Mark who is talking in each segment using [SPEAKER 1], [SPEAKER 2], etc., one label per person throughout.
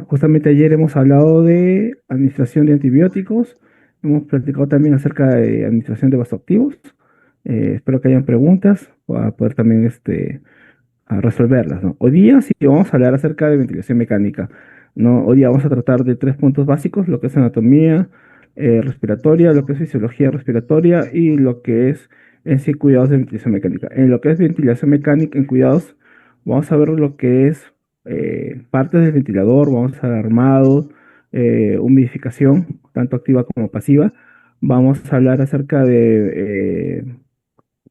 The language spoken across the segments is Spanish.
[SPEAKER 1] Justamente ayer hemos hablado de administración de antibióticos, hemos platicado también acerca de administración de vasoactivos. Espero que hayan preguntas para poder también a resolverlas, ¿no? Hoy día sí vamos a hablar acerca de ventilación mecánica, ¿no? Hoy día vamos a tratar de tres puntos básicos, lo que es anatomía respiratoria, lo que es fisiología respiratoria y lo que es en sí cuidados de ventilación mecánica. En lo que es ventilación mecánica en cuidados, vamos a ver lo que es partes del ventilador, vamos a ver armado, humidificación, tanto activa como pasiva. Vamos a hablar acerca de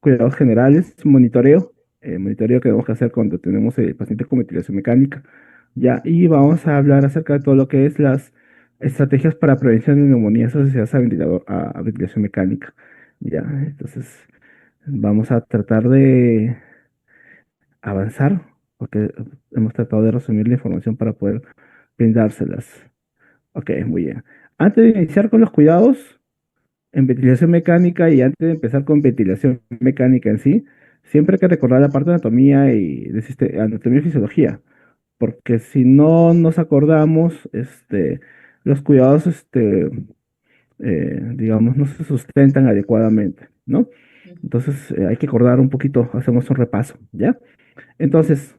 [SPEAKER 1] cuidados generales, monitoreo que debemos que hacer cuando tenemos el paciente con ventilación mecánica, ya, y vamos a hablar acerca de todo lo que es las estrategias para prevención de neumonías asociadas a a ventilación mecánica, ya, entonces vamos a tratar de avanzar, porque hemos tratado de resumir la información para poder brindárselas. Ok, muy bien. Antes de iniciar con los cuidados, en ventilación mecánica y antes de empezar con ventilación mecánica en sí, siempre hay que recordar la parte de anatomía y anatomía y fisiología, porque si no nos acordamos, los cuidados, digamos, no se sustentan adecuadamente, ¿no? Entonces, hay que acordar un poquito, hacemos un repaso, ¿ya? Entonces,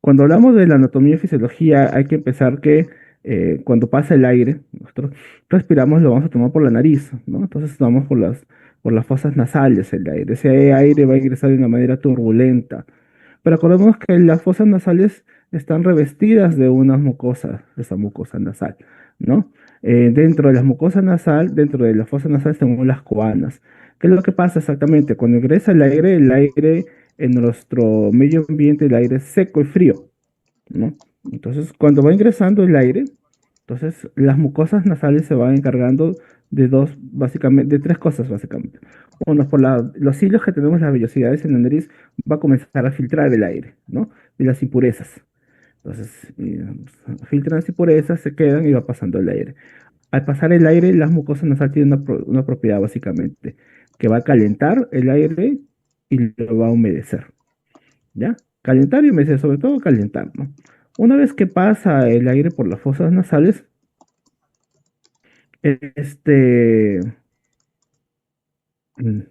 [SPEAKER 1] cuando hablamos de la anatomía y fisiología, hay que empezar que cuando pasa el aire, nosotros respiramos, lo vamos a tomar por la nariz, ¿no? Entonces vamos por las fosas nasales el aire. Ese aire va a ingresar de una manera turbulenta. Pero acordemos que las fosas nasales están revestidas de unas mucosas, de esa mucosa nasal, ¿no? Dentro de las mucosas nasal, dentro de las fosas nasales tenemos las coanas. ¿Qué es lo que pasa exactamente? Cuando ingresa el aire en nuestro medio ambiente, el aire es seco y frío, ¿no? Entonces, cuando va ingresando el aire, entonces las mucosas nasales se van encargando de básicamente, de tres cosas, básicamente. Uno, por los hilos que tenemos, las vellosidades en la nariz, va a comenzar a filtrar el aire, ¿no? Y las impurezas. Entonces, filtran las impurezas, se quedan y va pasando el aire. Al pasar el aire, las mucosas nasales tienen una propiedad, básicamente, que va a calentar el aire y lo va a humedecer. ¿Ya? Calentar y humedecer, sobre todo calentar, ¿no? Una vez que pasa el aire por las fosas nasales, este, mm,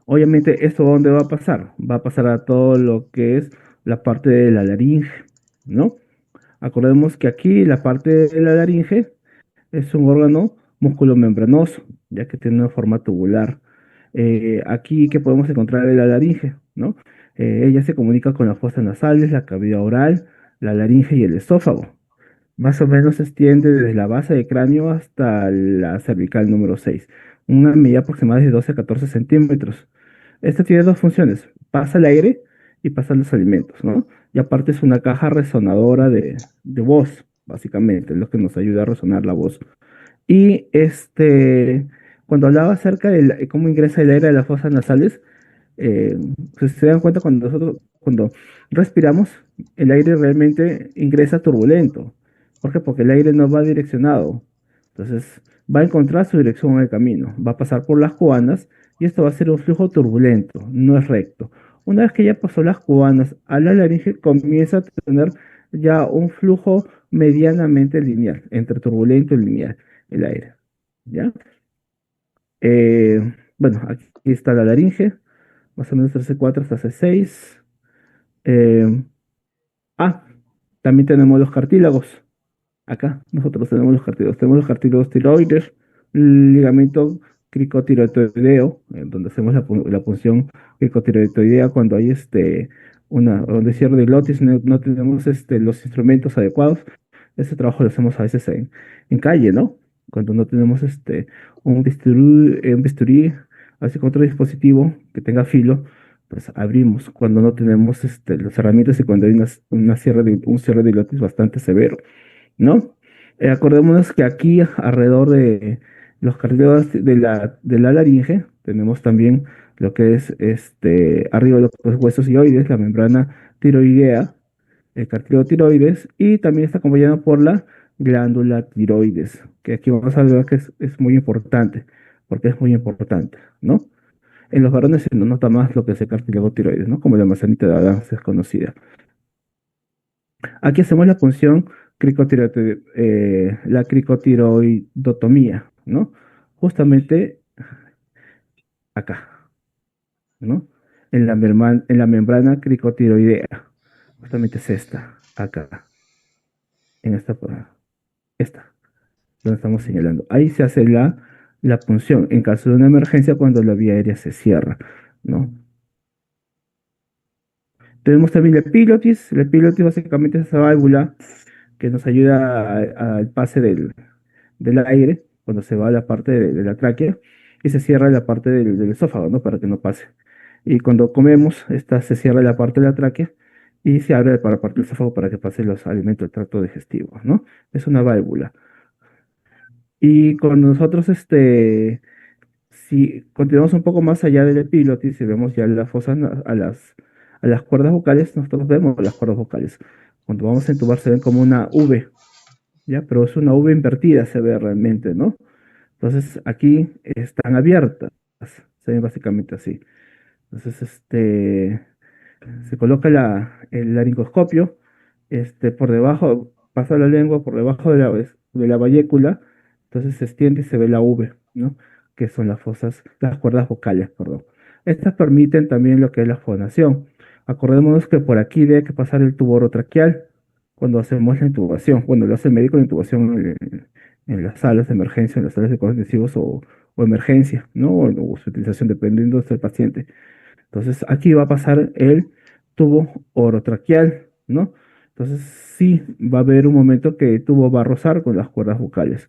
[SPEAKER 1] obviamente, ¿esto dónde va a pasar? Va a pasar a todo lo que es la parte de la laringe, ¿no? Acordemos que aquí la parte de la laringe es un órgano musculomembranoso, ya que tiene una forma tubular. Aquí que podemos encontrar en la laringe, ¿no? Ella se comunica con las fosas nasales, la cavidad oral, la laringe y el esófago. Más o menos se extiende desde la base del cráneo hasta la cervical número 6, una medida aproximada de 12 a 14 centímetros. Esta tiene dos funciones, pasa el aire y pasa los alimentos, ¿no? Y aparte es una caja resonadora de voz, básicamente, es lo que nos ayuda a resonar la voz. Y cuando hablaba acerca de cómo ingresa el aire a las fosas nasales, eh, pues se dan cuenta cuando respiramos, el aire realmente ingresa turbulento. ¿Por qué? Porque el aire no va direccionado. Entonces, va a encontrar su dirección en el camino, va a pasar por las cuanas y esto va a ser un flujo turbulento, no es recto. Una vez que ya pasó las cuanas a la laringe, comienza a tener ya un flujo medianamente lineal, entre turbulento y lineal, el aire. ¿Ya? Eh, bueno, aquí está la laringe, más o menos C4 hasta C6. Eh, ah, también tenemos los cartílagos. Acá nosotros tenemos los cartílagos. Tenemos los cartílagos tiroides, ligamento cricotiroideo, donde hacemos la punción cricotiroidea cuando hay donde cierre de glotis, no tenemos los instrumentos adecuados. Ese trabajo lo hacemos a veces en calle, ¿no? Cuando no tenemos un bisturí, así como otro dispositivo que tenga filo, pues abrimos cuando no tenemos las herramientas y cuando hay un cierre de glotis bastante severo, ¿no? Acordémonos que aquí alrededor de los cartílagos de la laringe tenemos también lo que es arriba de los huesos hioides, la membrana tiroidea, el cartílago tiroides, y también está acompañado por la glándula tiroides, que aquí vamos a ver que es muy importante, porque es muy importante, ¿no? En los varones se nos nota más lo que es el cartílago tiroides, ¿no? Como la manzanita de Adán es conocida. Aquí hacemos la punción la cricotiroidotomía, ¿no? Justamente acá, ¿no? En la membrana cricotiroidea. Justamente es esta, acá, en esta, donde estamos señalando. Ahí se hace la punción en caso de una emergencia cuando la vía aérea se cierra, ¿no? Tenemos también la epilotis. La epilotis básicamente es esa válvula que nos ayuda al pase del aire cuando se va a la parte de la tráquea y se cierra la parte del esófago, ¿no? Para que no pase. Y cuando comemos, esta se cierra la parte de la tráquea y se abre para la parte del esófago para que pasen los alimentos del tracto digestivo, ¿no? Es una válvula. Y cuando nosotros, si continuamos un poco más allá del epílotis y vemos ya las fosas a las cuerdas vocales, nosotros vemos las cuerdas vocales. Cuando vamos a entubar se ven como una V, ¿ya? Pero es una V invertida, se ve realmente, ¿no? Entonces aquí están abiertas, se ven básicamente así. Entonces, se coloca el laringoscopio, por debajo, pasa la lengua por debajo de la vallécula, entonces se extiende y se ve la V, ¿no? Que son las cuerdas vocales, perdón. Estas permiten también lo que es la fonación. Acordémonos que por aquí debe que pasar el tubo orotraqueal cuando hacemos la intubación. Bueno, lo hace el médico la intubación en las salas de emergencia, en las salas de cuidados intensivos o emergencia, ¿no? O su utilización dependiendo del paciente. Entonces aquí va a pasar el tubo orotraqueal, ¿no? Entonces sí va a haber un momento que el tubo va a rozar con las cuerdas vocales.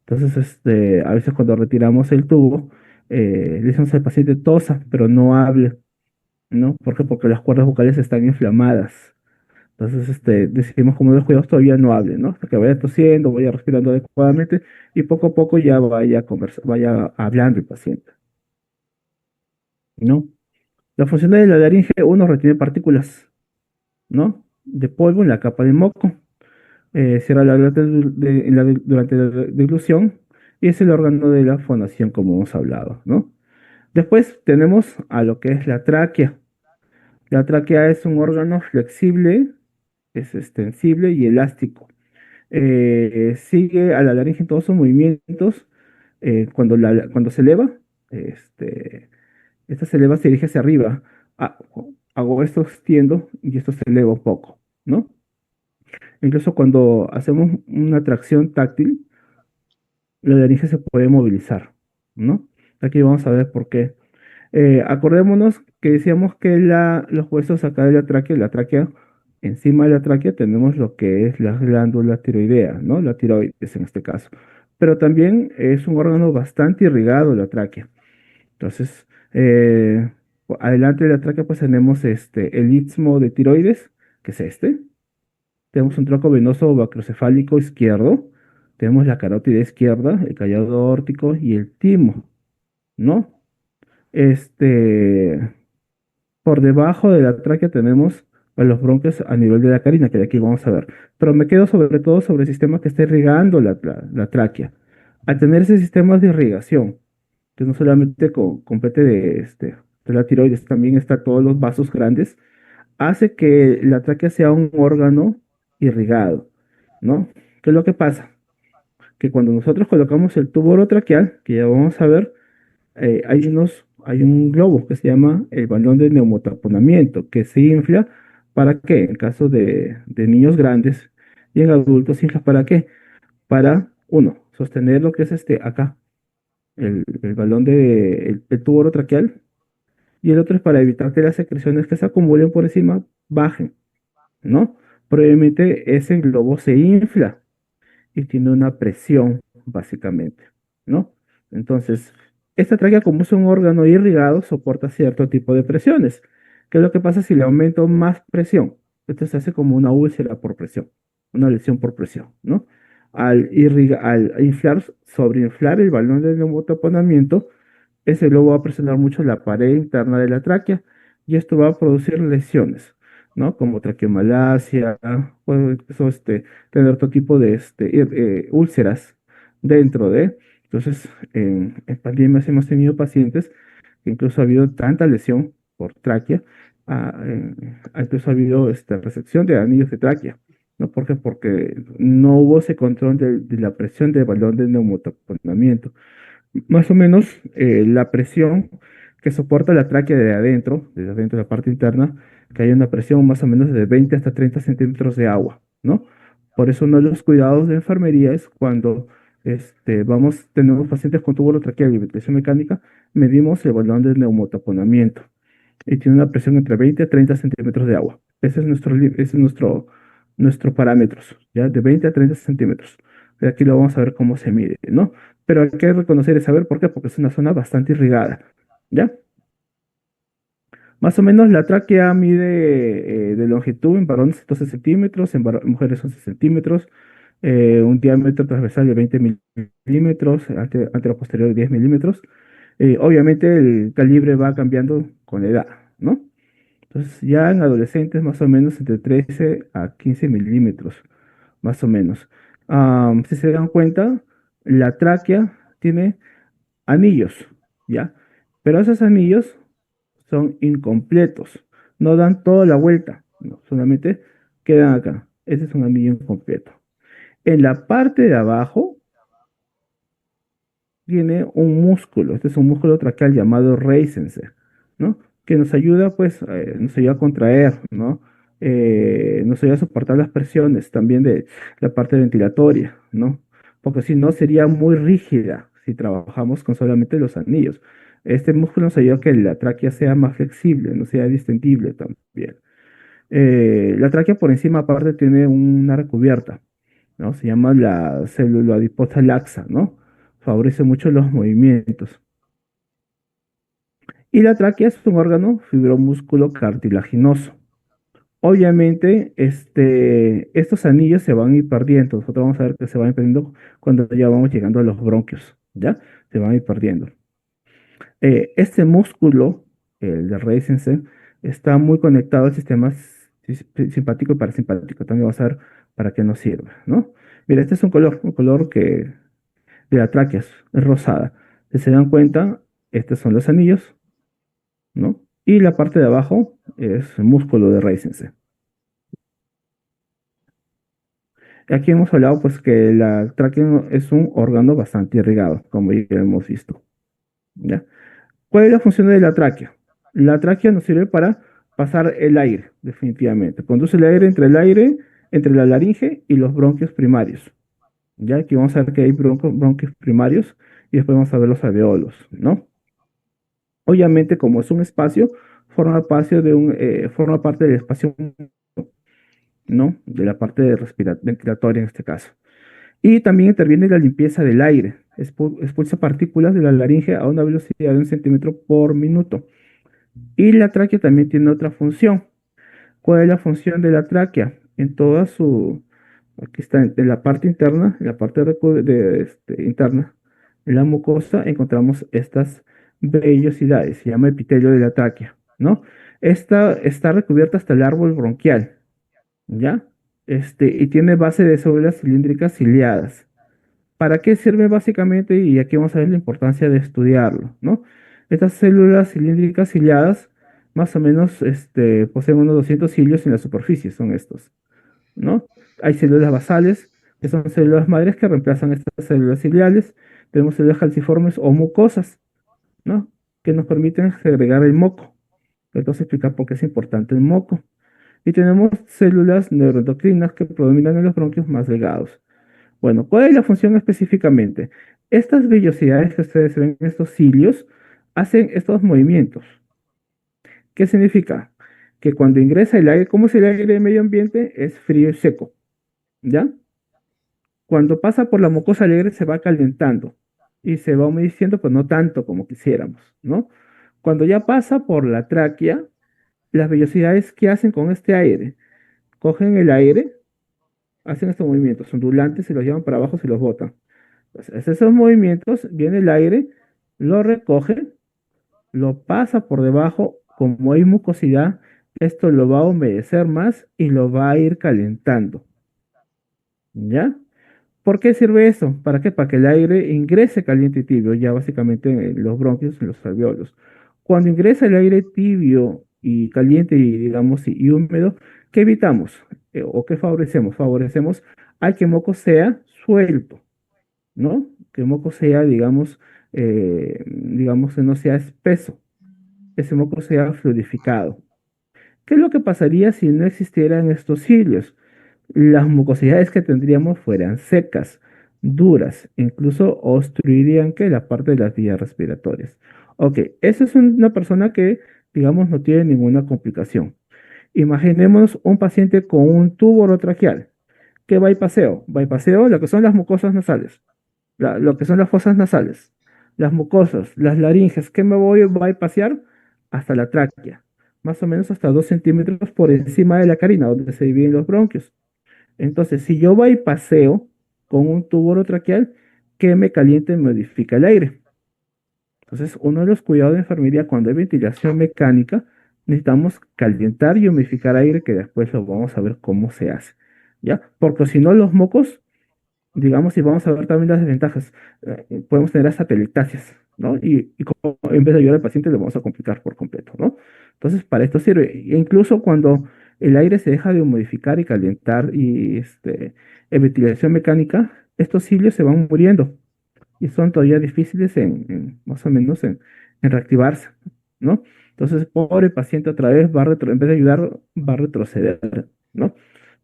[SPEAKER 1] Entonces, a veces cuando retiramos el tubo, le decimos al paciente tosa, pero no hable, ¿no? ¿Por qué? Porque las cuerdas vocales están inflamadas. Entonces, decidimos como los cuidados todavía no hable, ¿no? Hasta que vaya tosiendo, vaya respirando adecuadamente y poco a poco ya vaya hablando el paciente, ¿no? La función de la laringe, uno retiene partículas, ¿no? De polvo en la capa de moco. Cierra la glota durante la deglución y es el órgano de la fonación, como hemos hablado, ¿no? Después tenemos a lo que es la tráquea. La tráquea es un órgano flexible, es extensible y elástico. Sigue a la laringe en todos sus movimientos. Cuando se eleva, este, esta se eleva, se dirige hacia arriba. Ah, hago esto, extiendo y esto se eleva un poco, ¿no? Incluso cuando hacemos una tracción táctil, la laringe se puede movilizar, ¿no? Aquí vamos a ver por qué. Acordémonos que decíamos que los huesos acá de la tráquea, encima de la tráquea tenemos lo que es la glándula tiroidea, ¿no? La tiroides en este caso. Pero también es un órgano bastante irrigado la tráquea. Entonces, adelante de la tráquea pues tenemos el istmo de tiroides, que es este. Tenemos un tronco venoso bacrocefálico izquierdo. Tenemos la carótida izquierda, el callado aórtico y el timo, ¿no? Este, por debajo de la tráquea tenemos a los bronquios a nivel de la carina, que de aquí vamos a ver. Pero me quedo sobre todo sobre el sistema que está irrigando la tráquea. Al tener ese sistema de irrigación, que no solamente compete de la tiroides, también está todos los vasos grandes, hace que la tráquea sea un órgano irrigado, ¿no? ¿Qué es lo que pasa? Que cuando nosotros colocamos el tubo orotraqueal, que ya vamos a ver, hay un globo que se llama el balón de neumotaponamiento, que se infla para qué, en caso de niños grandes y en adultos, se infla para qué, para, uno, sostener lo que es acá, el balón el tubo orotraqueal, y el otro es para evitar que las secreciones que se acumulen por encima bajen, ¿no? Probablemente ese globo se infla y tiene una presión, básicamente, ¿no? Entonces, esta tráquea, como es un órgano irrigado, soporta cierto tipo de presiones. ¿Qué es lo que pasa si le aumento más presión? Esto se hace como una úlcera por presión, una lesión por presión, ¿no? Al inflar, sobreinflar el balón de neumotaponamiento, ese globo va a presionar mucho la pared interna de la tráquea y esto va a producir lesiones, ¿no? Como traqueomalacia, puede incluso tener otro tipo de úlceras dentro de. Entonces, en pandemias hemos tenido pacientes que incluso ha habido tanta lesión por tráquea, incluso ha habido resección de anillos de tráquea. ¿no? ¿Por qué? Porque no hubo ese control de la presión del balón de neumotaponamiento. Más o menos la presión que soporta la tráquea de adentro de la parte interna, que hay una presión más o menos de 20 hasta 30 centímetros de agua, ¿no? Por eso uno de los cuidados de enfermería es cuando tenemos pacientes con tubo traqueal y ventilación mecánica, medimos el balón de neumotaponamiento y tiene una presión entre 20 a 30 centímetros de agua. Ese es nuestro parámetros, ¿ya? De 20 a 30 centímetros. Y aquí lo vamos a ver cómo se mide, ¿no? Pero hay que reconocer y saber por qué, porque es una zona bastante irrigada, ¿ya? Más o menos la tráquea mide de longitud en varones 12 centímetros, en mujeres 11 centímetros, un diámetro transversal de 20 milímetros, antero-posterior de 10 milímetros. Obviamente el calibre va cambiando con la edad, ¿no? Entonces ya en adolescentes más o menos entre 13 a 15 milímetros, más o menos. Si se dan cuenta, la tráquea tiene anillos, ¿ya? Pero esos anillos son incompletos, no dan toda la vuelta, no, solamente quedan acá. Ese es un anillo incompleto. En la parte de abajo tiene un músculo, este es un músculo traqueal llamado Reisense, ¿no? Que nos ayuda, pues, nos ayuda a contraer, ¿no? Nos ayuda a soportar las presiones también de la parte ventilatoria, ¿no? Porque si no sería muy rígida si trabajamos con solamente los anillos. Este músculo nos ayuda a que la tráquea sea más flexible, no sea distendible también. La tráquea por encima aparte tiene una recubierta, ¿no? Se llama la célula adiposa laxa, ¿no? Favorece mucho los movimientos. Y la tráquea es un órgano fibromúsculo cartilaginoso. Obviamente, estos anillos se van a ir perdiendo. Nosotros vamos a ver que se van perdiendo cuando ya vamos llegando a los bronquios, ¿ya? Se van a ir perdiendo. Este músculo, el de Reisensen, está muy conectado al sistema simpático y parasimpático. También vamos a ver para qué nos sirve, ¿no? Mira, este es un color que de la tráquea es rosada. Si se dan cuenta, estos son los anillos, ¿no? Y la parte de abajo es el músculo de Reisensen. Aquí hemos hablado pues que la tráquea es un órgano bastante irrigado, como ya hemos visto, ¿ya? ¿Cuál es la función de la tráquea? La tráquea nos sirve para pasar el aire, definitivamente. Conduce el aire, entre la laringe y los bronquios primarios. Ya aquí vamos a ver que hay bronquios primarios y después vamos a ver los alveolos, ¿no? Obviamente, como es un espacio, forma parte del espacio, ¿no? De la parte de ventilatoria en este caso. Y también interviene la limpieza del aire. Expulsa partículas de la laringe a una velocidad de 1 centímetro por minuto. Y la tráquea también tiene otra función. ¿Cuál es la función de la tráquea? Aquí está, en la parte interna, en la parte interna, en la mucosa, encontramos estas vellosidades, se llama epitelio de la tráquea, ¿no? Esta está recubierta hasta el árbol bronquial, ¿ya? Y tiene base de células cilíndricas ciliadas. ¿Para qué sirve básicamente? Y aquí vamos a ver la importancia de estudiarlo, ¿no? Estas células cilíndricas ciliadas, más o menos, poseen unos 200 cilios en la superficie, son estos, ¿no? Hay células basales, que son células madres que reemplazan estas células ciliales. Tenemos células calciformes o mucosas, ¿no? Que nos permiten segregar el moco. Entonces explicar por qué es importante el moco. Y tenemos células neuroendocrinas que predominan en los bronquios más delgados. Bueno, ¿cuál es la función específicamente? Estas vellosidades que ustedes ven en estos cilios hacen estos movimientos. ¿Qué significa? Que cuando ingresa el aire, como si el aire del medio ambiente es frío y seco, ¿ya? Cuando pasa por la mucosa alegre se va calentando y se va humedeciendo, pues no tanto como quisiéramos, ¿no? Cuando ya pasa por la tráquea, las vellosidades, ¿qué hacen con este aire? Cogen el aire, hacen estos movimientos ondulantes y los llevan para abajo y los botan. Entonces, esos movimientos, viene el aire, lo recoge, lo pasa por debajo, como hay mucosidad, esto lo va a humedecer más y lo va a ir calentando, ¿ya? ¿Por qué sirve eso? ¿Para qué? Para que el aire ingrese caliente y tibio, ya básicamente en los bronquios, en los alveolos. Cuando ingresa el aire tibio y caliente y digamos y húmedo, ¿Qué evitamos? ¿O qué favorecemos? Favorecemos a que el moco sea suelto, ¿no? Que el moco sea, digamos que no sea espeso, ese moco sea fluidificado. ¿Qué es lo que pasaría si no existieran estos cilios? Las mucosidades que tendríamos fueran secas, duras, incluso obstruirían que la parte de las vías respiratorias. Ok, esa es una persona que, digamos, no tiene ninguna complicación. Imaginemos un paciente con un tubo orotraqueal. ¿Qué bypaseo? Bypaseo, lo que son las mucosas nasales, lo que son las fosas nasales, las mucosas, las laringes. ¿Qué me voy a bypasear? Hasta la tráquea, más o menos hasta 2 centímetros por encima de la carina, donde se dividen los bronquios. Entonces, si yo bypaseo con un tubo orotraqueal, que me calienta y modifica el aire. Entonces, uno de los cuidados de enfermería cuando hay ventilación mecánica, necesitamos calentar y humidificar aire, que después lo vamos a ver cómo se hace. ¿Ya? Porque si no, los mocos, digamos, y vamos a ver también las desventajas, podemos tener hasta peritasias, ¿no? Y como en vez de ayudar al paciente, le vamos a complicar por completo, ¿no? Entonces, para esto sirve. E incluso cuando el aire se deja de humidificar y calentar y en ventilación mecánica, estos cilios se van muriendo y son todavía difíciles más o menos en reactivarse, ¿no? Entonces, pobre paciente otra vez en vez de ayudar, va a retroceder, ¿no?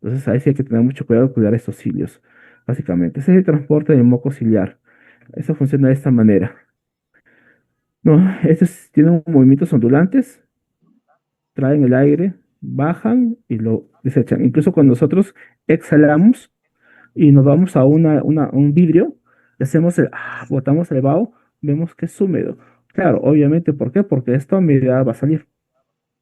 [SPEAKER 1] Entonces, ahí sí hay que tener mucho cuidado de cuidar estos cilios, básicamente. Ese es el transporte del moco ciliar. Eso funciona de esta manera, ¿no? Tienen movimientos ondulantes, traen el aire, bajan y lo desechan. Incluso cuando nosotros exhalamos, y nos vamos a un vidrio, y hacemos botamos el vaho, vemos que es húmedo. Claro, obviamente, ¿por qué? Porque esta humedad va a salir,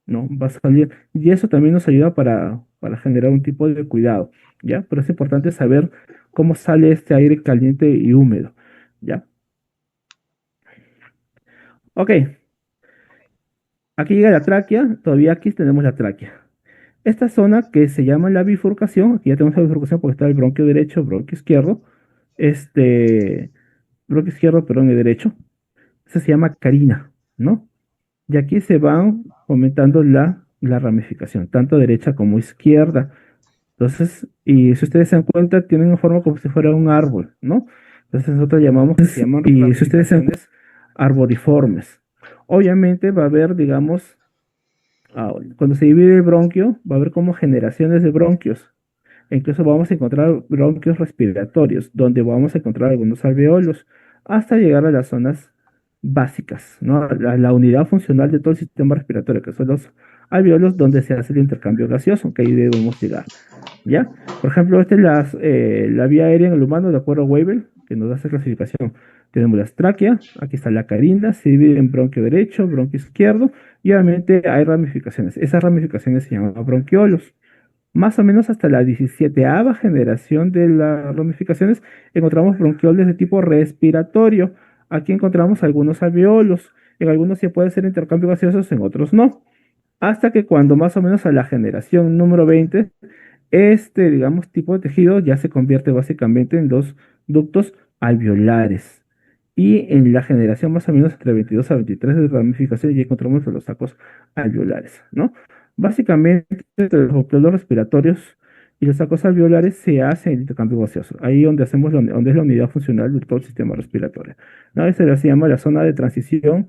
[SPEAKER 1] ¿no? Va a salir. Y eso también nos ayuda para generar un tipo de cuidado, ¿ya? Pero es importante saber cómo sale este aire caliente y húmedo, ¿ya? Ok, aquí llega la tráquea, todavía aquí tenemos la tráquea. Esta zona que se llama la bifurcación, aquí ya tenemos la bifurcación porque está el bronquio derecho, bronquio izquierdo, este, bronquio izquierdo, perdón, y derecho. Esa se llama carina, ¿no? Y aquí se van aumentando la ramificación, tanto derecha como izquierda. Entonces, y si ustedes se dan cuenta, tienen una forma como si fuera un árbol, ¿no? Entonces nosotros llamamos que se llaman
[SPEAKER 2] Y si ustedes se dan
[SPEAKER 1] ramificaciones arboriformes. Obviamente va a haber, digamos, cuando se divide el bronquio, va a haber como generaciones de bronquios. E incluso vamos a encontrar bronquios respiratorios, donde vamos a encontrar algunos alveolos, hasta llegar a las zonas básicas, ¿no? La unidad funcional de todo el sistema respiratorio, que son los alveolos, donde se hace el intercambio gaseoso, que ahí debemos llegar, ¿ya? Por ejemplo, esta es la vía aérea en el humano, de acuerdo a Weibull, que nos da esa clasificación. Tenemos las tráquea, aquí está la carinda, se divide en bronquio derecho, bronquio izquierdo, y obviamente hay ramificaciones. Esas ramificaciones se llaman bronquiolos. Más o menos hasta la 17ª generación de las ramificaciones encontramos bronquioles de tipo respiratorio. Aquí encontramos algunos alveolos. En algunos se puede hacer intercambio gaseosos, en otros no. Hasta que cuando más o menos a la generación número 20, digamos, tipo de tejido ya se convierte básicamente en dos ductos alveolares. Y en la generación más o menos entre 22 a 23 de ramificación ya encontramos los sacos alveolares, ¿no? Básicamente, entre los alveolos respiratorios y los sacos alveolares se hace el intercambio gaseoso. Ahí donde donde es la unidad funcional de todo el sistema respiratorio, ¿no? Esa se llama la zona de transición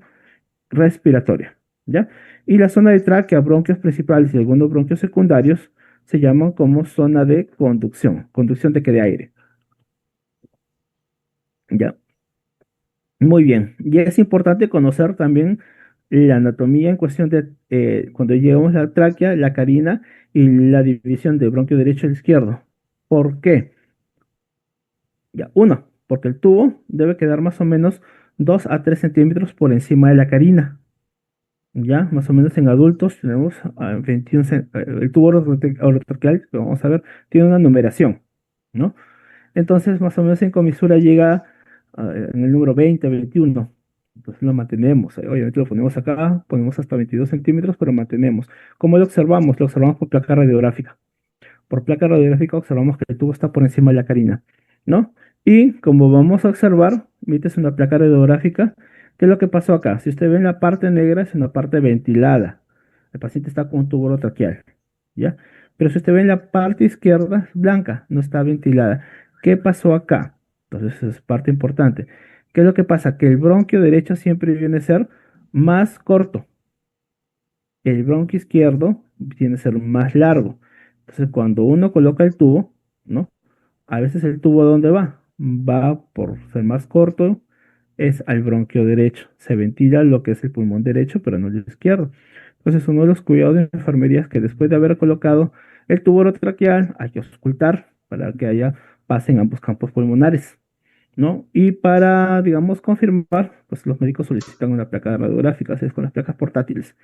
[SPEAKER 1] respiratoria, ¿ya? Y la zona de tráquea, bronquios principales y algunos bronquios secundarios se llaman como zona de conducción de que de aire, ¿ya? Muy bien, y es importante conocer también la anatomía en cuestión de cuando llevamos la tráquea, la carina y la división de bronquio derecho e izquierdo. ¿Por qué? Ya, uno, porque el tubo debe quedar más o menos 2 a 3 centímetros por encima de la carina. Ya, más o menos en adultos tenemos 21, el tubo orotraqueal, que vamos a ver, tiene una numeración, ¿no? Entonces, más o menos en comisura llega en el número 20, 21. Entonces lo mantenemos. Obviamente lo ponemos acá, ponemos hasta 22 centímetros, pero mantenemos. ¿Cómo lo observamos? Lo observamos por placa radiográfica. Por placa radiográfica observamos que el tubo está por encima de la carina, ¿no? Y como vamos a observar, emites una placa radiográfica. ¿Qué es lo que pasó acá? Si usted ve en la parte negra, es una parte ventilada. El paciente está con un tubo traqueal, ¿ya? Pero si usted ve en la parte izquierda, es blanca, no está ventilada. ¿Qué pasó acá? Entonces es parte importante. ¿Qué es lo que pasa? Que el bronquio derecho siempre viene a ser más corto. El bronquio izquierdo tiene que ser más largo. Entonces, cuando uno coloca el tubo, ¿no? A veces el tubo, ¿a dónde va? Va por ser más corto, es al bronquio derecho. Se ventila lo que es el pulmón derecho, pero no el izquierdo. Entonces, uno de los cuidados de enfermería es que después de haber colocado el tubo orotraqueal, hay que auscultar para que haya pase en ambos campos pulmonares, ¿no? Y para, digamos, confirmar, pues los médicos solicitan una placa radiográfica, así es con las placas portátiles.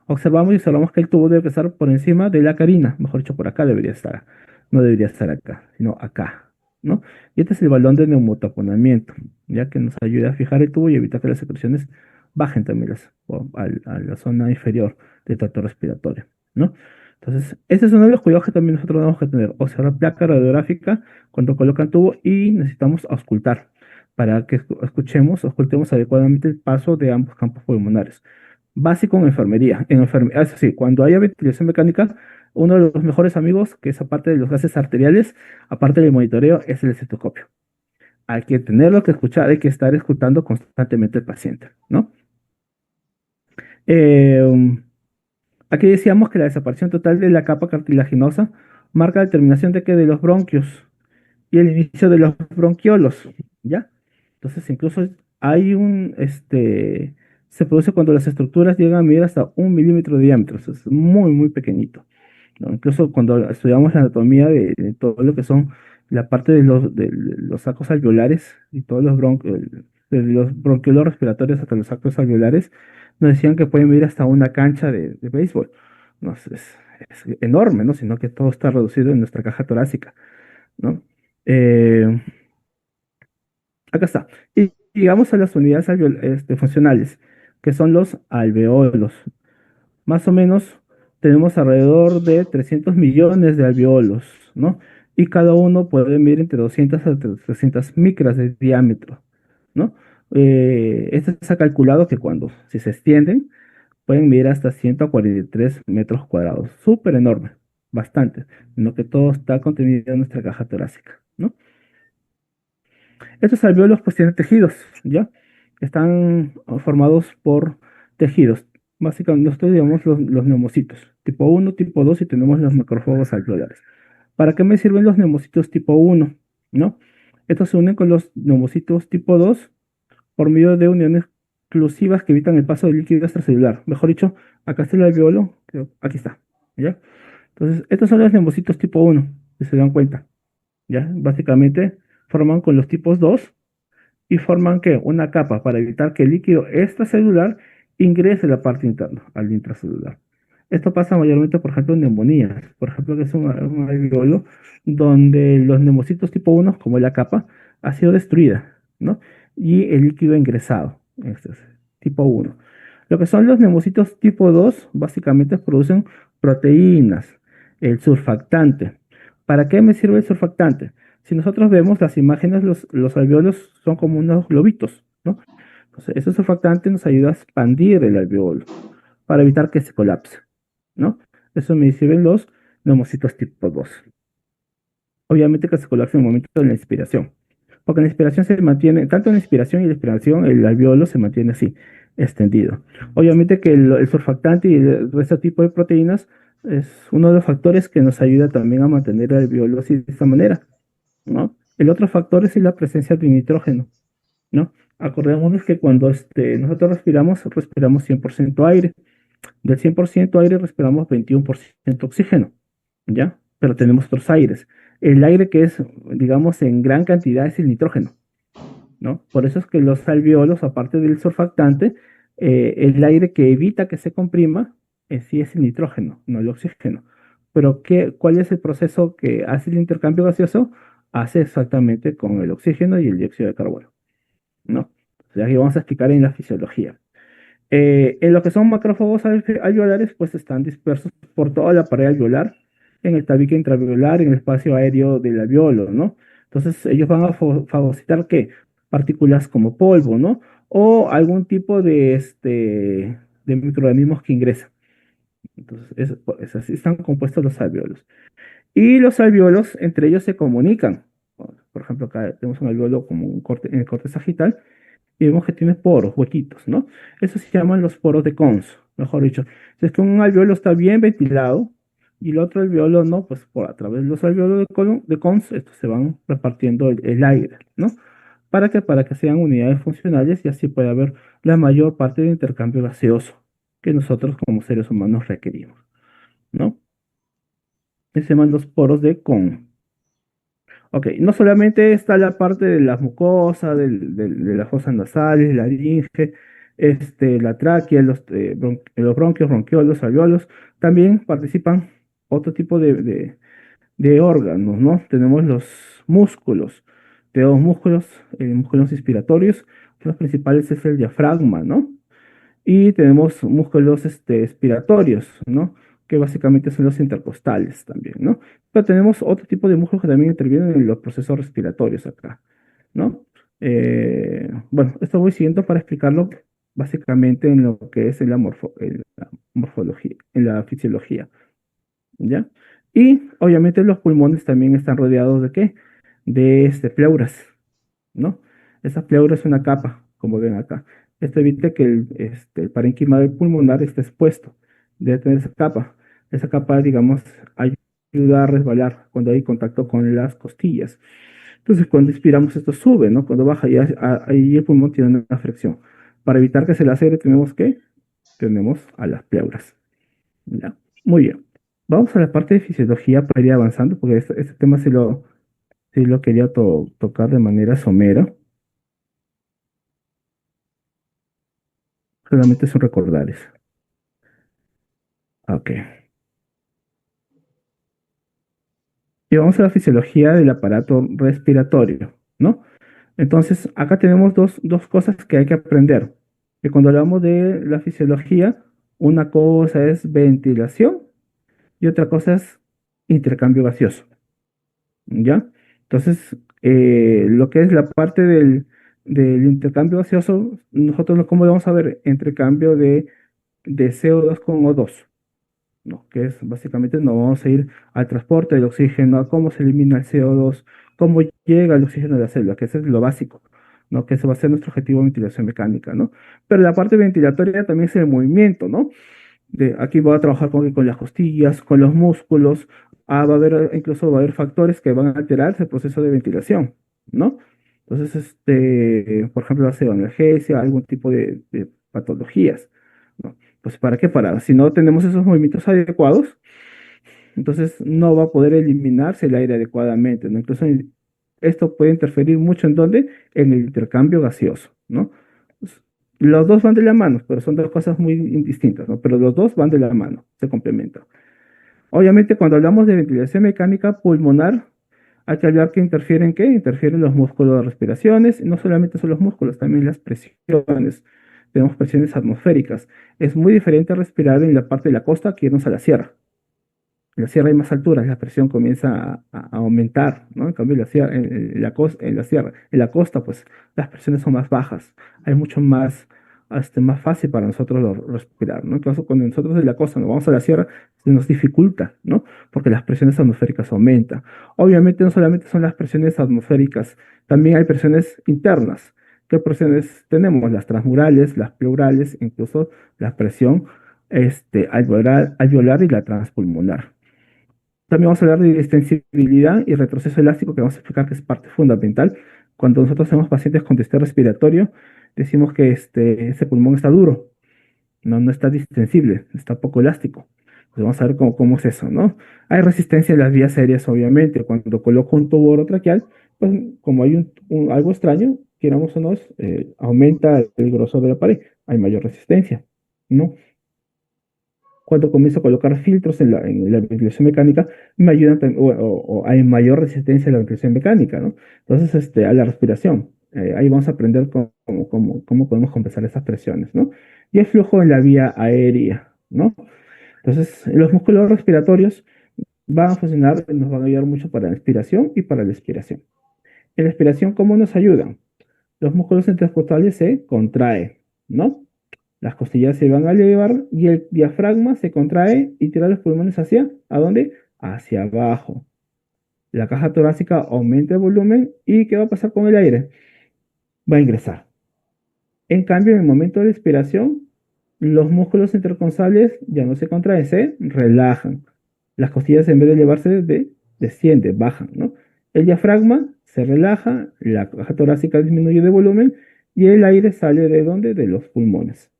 [SPEAKER 1] Observamos y observamos que el tubo debe estar por encima de la carina, mejor dicho, por acá debería estar. No debería estar acá, sino acá, ¿no? Y este es el balón de neumotaponamiento, ya que nos ayuda a fijar el tubo y evitar que las secreciones bajen también a la zona inferior del tracto respiratorio, ¿no? Entonces, ese es uno de los cuidados que también nosotros tenemos que tener. Observar placa radiográfica cuando colocan tubo y necesitamos auscultar para que auscultemos adecuadamente el paso de ambos campos pulmonares. Básico en enfermería. Eso sí, cuando haya ventilación mecánica, uno de los mejores amigos, que es aparte de los gases arteriales, aparte del monitoreo, es el estetoscopio. Hay que tenerlo que escuchar, hay que estar escuchando constantemente al paciente, ¿no? Eh, Aquí decíamos que la desaparición total de la capa cartilaginosa marca la terminación de los bronquios y el inicio de los bronquiolos, ¿ya? Entonces, incluso se produce cuando las estructuras llegan a medir hasta 1 milímetro de diámetro, eso es muy, muy pequeñito, ¿no? Incluso cuando estudiamos la anatomía de todo lo que son la parte de los sacos alveolares y todos los de los bronquiolos respiratorios hasta los sacos alveolares, nos decían que pueden medir hasta una cancha de béisbol. No, es enorme, ¿no? Sino que todo está reducido en nuestra caja torácica, ¿no? Eh, Acá está. Y llegamos a las unidades funcionales, que son los alveolos. Más o menos tenemos alrededor de 300 millones de alveolos, ¿no? Y cada uno puede medir entre 200 a 300 micras de diámetro, ¿no? Esto se ha calculado que si se extienden, pueden medir hasta 143 metros cuadrados. Súper enorme, bastante, en lo que todo está contenido en nuestra caja torácica, ¿no? Estos alvéolos pues tienen tejidos, ¿ya? Están formados por tejidos. Básicamente, nosotros llamamos los neumocitos, tipo uno, tipo 2 y tenemos los macrófagos alveolares. ¿Para qué me sirven los neumocitos tipo uno? ¿No? Estos se unen con los neumocitos tipo 2 por medio de uniones exclusivas que evitan el paso del líquido extracelular. Mejor dicho, acá está el alveolo, aquí está, ¿ya? Entonces, estos son los neumocitos tipo uno, si se dan cuenta, ¿ya? Básicamente forman con los tipos 2 y forman ¿qué? Una capa para evitar que el líquido extracelular ingrese a la parte interna, al intracelular. Esto pasa mayormente, por ejemplo, en neumonías, por ejemplo, que es un alveolo donde los neumocitos tipo uno, como la capa, ha sido destruida, ¿no? Y el líquido ingresado, este es tipo uno. Lo que son los neumocitos tipo 2, básicamente producen proteínas, el surfactante. ¿Para qué me sirve el surfactante? Si nosotros vemos las imágenes, los alveolos son como unos globitos, ¿no? Entonces, ese surfactante nos ayuda a expandir el alveolo para evitar que se colapse, ¿no? Eso me sirven los neumocitos tipo 2. Obviamente que se colapse en el momento de la inspiración, porque en la inspiración se mantiene, tanto en la inspiración y la expiración, el alveolo se mantiene así, extendido. Obviamente que el surfactante y el resto tipo de proteínas es uno de los factores que nos ayuda también a mantener el alveolo así de esta manera, ¿no? El otro factor es la presencia de nitrógeno, ¿no? Acordémonos que cuando nosotros respiramos 100% aire. Del 100% aire respiramos 21% oxígeno, ¿ya? Pero tenemos otros aires. El aire que es, digamos, en gran cantidad es el nitrógeno, ¿no? Por eso es que los alveolos, aparte del surfactante, el aire que evita que se comprima, sí es el nitrógeno, no el oxígeno. Pero ¿cuál es el proceso que hace el intercambio gaseoso? Hace exactamente con el oxígeno y el dióxido de carbono, ¿no? O sea, aquí vamos a explicar en la fisiología. En lo que son macrófagos alveolares, pues están dispersos por toda la pared alveolar, en el tabique intraalveolar, en el espacio aéreo del alveolo, ¿no? Entonces, ellos van a fagocitar ¿qué? Partículas como polvo, ¿no? O algún tipo de microorganismos que ingresan. Entonces, es así están compuestos los alvéolos. Y los alvéolos entre ellos se comunican. Por ejemplo, acá tenemos un alvéolo como un corte, en el corte sagital y vemos que tiene poros, huequitos, ¿no? Eso se llaman los poros de Cons, mejor dicho. Si es que un alvéolo está bien ventilado y el otro alvéolo no, pues por a través de los alvéolos de Cons, estos se van repartiendo el aire, ¿no? ¿Para qué? Para que sean unidades funcionales y así pueda haber la mayor parte de intercambio gaseoso que nosotros como seres humanos requerimos, ¿no? Que se llaman los poros de Kohn. Ok, no solamente está la parte de las mucosas, de las fosas nasales, la laringe, la tráquea, los bronquios, bronquiolos, alveolos, también participan otro tipo de órganos, ¿no? Tenemos los músculos, tenemos músculos inspiratorios, los principales es el diafragma, ¿no? Y tenemos músculos expiratorios, ¿no? Que básicamente son los intercostales también, ¿no? Pero tenemos otro tipo de músculos que también intervienen en los procesos respiratorios acá, ¿no? Bueno, esto voy siguiendo para explicarlo básicamente en lo que es en la morfología, en la fisiología, ¿ya? Y obviamente los pulmones también están rodeados de ¿qué? De pleuras, ¿no? Esa pleura es una capa, como ven acá. Esto evita que el parénquima del pulmonar esté expuesto. Debe tener esa capa. Esa capa, digamos, ayuda a resbalar cuando hay contacto con las costillas. Entonces, cuando inspiramos, esto sube, ¿no? Cuando baja, ahí el pulmón tiene una fricción. Para evitar que se lacere, tenemos a las pleuras. ¿Ya? Muy bien. Vamos a la parte de fisiología para ir avanzando, porque este tema sí lo quería tocar de manera somera. Solamente son recordares. Ok. Y vamos a la fisiología del aparato respiratorio, ¿no? Entonces, acá tenemos dos cosas que hay que aprender. Que cuando hablamos de la fisiología, una cosa es ventilación y otra cosa es intercambio gaseoso, ¿ya? Entonces, lo que es la parte del intercambio gaseoso, nosotros cómo vamos a ver intercambio de CO2 con O2. ¿No? Que es básicamente no vamos a ir al transporte del oxígeno, a cómo se elimina el CO2, cómo llega el oxígeno a la célula, que eso es lo básico, ¿no? Que ese va a ser nuestro objetivo de ventilación mecánica, ¿no? Pero la parte ventilatoria también es el movimiento, ¿no? Aquí voy a trabajar con las costillas, con los músculos, incluso va a haber factores que van a alterar ese proceso de ventilación, ¿no? Entonces, por ejemplo, la analgesia, algún tipo de patologías, ¿no? Pues, ¿para qué? Si no tenemos esos movimientos adecuados, entonces no va a poder eliminarse el aire adecuadamente, ¿no? Entonces, esto puede interferir mucho en dónde, en el intercambio gaseoso, ¿no? Pues, los dos van de la mano, pero son dos cosas muy distintas, ¿no? Pero los dos van de la mano, se complementan. Obviamente, cuando hablamos de ventilación mecánica pulmonar, hay que hablar que interfieren, ¿qué? Interfieren los músculos de respiraciones, y no solamente son los músculos, también las presiones. Tenemos presiones atmosféricas. Es muy diferente respirar en la parte de la costa que irnos a la sierra. En la sierra hay más alturas, la presión comienza a aumentar, ¿no? En cambio, en la costa, pues las presiones son más bajas. Hay mucho más fácil para nosotros respirar, ¿no? Entonces, cuando nosotros de la costa nos vamos a la sierra, se nos dificulta, ¿no? Porque las presiones atmosféricas aumentan. Obviamente, no solamente son las presiones atmosféricas, también hay presiones internas. ¿Qué presiones tenemos? Las transmurales, las pleurales, incluso la presión alveolar y la transpulmonar. También vamos a hablar de extensibilidad y retroceso elástico, que vamos a explicar que es parte fundamental. Cuando nosotros hacemos pacientes con distrés respiratorio, decimos que ese pulmón está duro, no está distensible, está poco elástico. Pues vamos a ver cómo es eso, ¿no? Hay resistencia en las vías aéreas, obviamente. Cuando coloco un tubo orotraqueal, pues como hay algo extraño, queramos o no, aumenta el grosor de la pared, hay mayor resistencia, ¿no? Cuando comienzo a colocar filtros en la ventilación mecánica, me ayudan, o hay mayor resistencia a la ventilación mecánica, ¿no? Entonces, a la respiración. Ahí vamos a aprender cómo podemos compensar esas presiones, ¿no? Y el flujo en la vía aérea, ¿no? Entonces, los músculos respiratorios van a funcionar, nos van a ayudar mucho para la inspiración y para la expiración. En la expiración, ¿cómo nos ayudan? Los músculos intercostales se contraen, ¿no? Las costillas se van a elevar y el diafragma se contrae y tira los pulmones hacia, ¿a dónde? Hacia abajo. La caja torácica aumenta el volumen y ¿qué va a pasar con el aire? Va a ingresar. En cambio, en el momento de expiración, los músculos interconsales ya no se contraen, se relajan. Las costillas en vez de elevarse, descienden, bajan, ¿no? El diafragma se relaja, la caja torácica disminuye de volumen y el aire sale ¿de dónde? De los pulmones.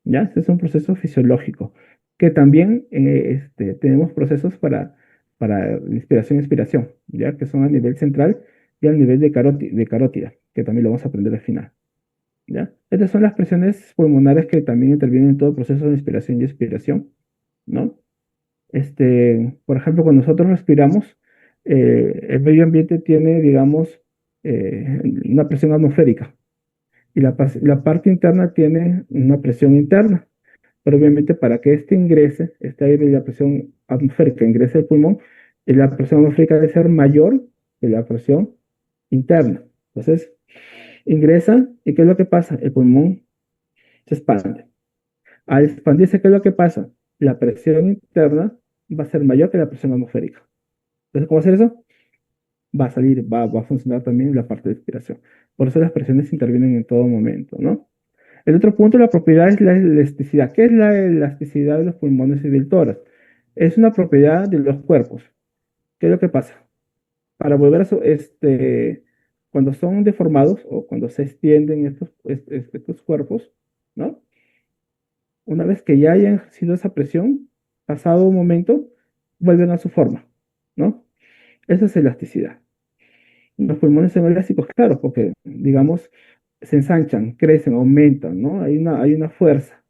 [SPEAKER 1] ¿Ya? Este es un proceso fisiológico, que también tenemos procesos para inspiración y expiración, ¿ya? Que son a nivel central y a nivel de carótida, que también lo vamos a aprender al final. ¿Ya? Estas son las presiones pulmonares que también intervienen en todo el proceso de inspiración y expiración, ¿no? Por ejemplo, cuando nosotros respiramos, el medio ambiente tiene, digamos, una presión atmosférica y la parte interna tiene una presión interna. Pero obviamente para que este ingrese, este aire y la presión atmosférica ingrese al pulmón, la presión atmosférica debe ser mayor que la presión interna. Entonces, ingresa y ¿qué es lo que pasa? El pulmón se expande. Al expandirse, ¿qué es lo que pasa? La presión interna va a ser mayor que la presión atmosférica. Entonces, ¿cómo hacer eso? Va a salir, va a funcionar también la parte de expiración. Por eso las presiones intervienen en todo momento, ¿no? El otro punto de la propiedad es la elasticidad. ¿Qué es la elasticidad de los pulmones y del tórax? Es una propiedad de los cuerpos. ¿Qué es lo que pasa? Para volver a cuando son deformados o cuando se extienden estos cuerpos, ¿no? Una vez que ya hayan ejercido esa presión, pasado un momento, vuelven a su forma, ¿no? Esa es elasticidad. Los pulmones son elásticos, claro, porque, digamos, se ensanchan, crecen, aumentan, ¿no? Hay una fuerza.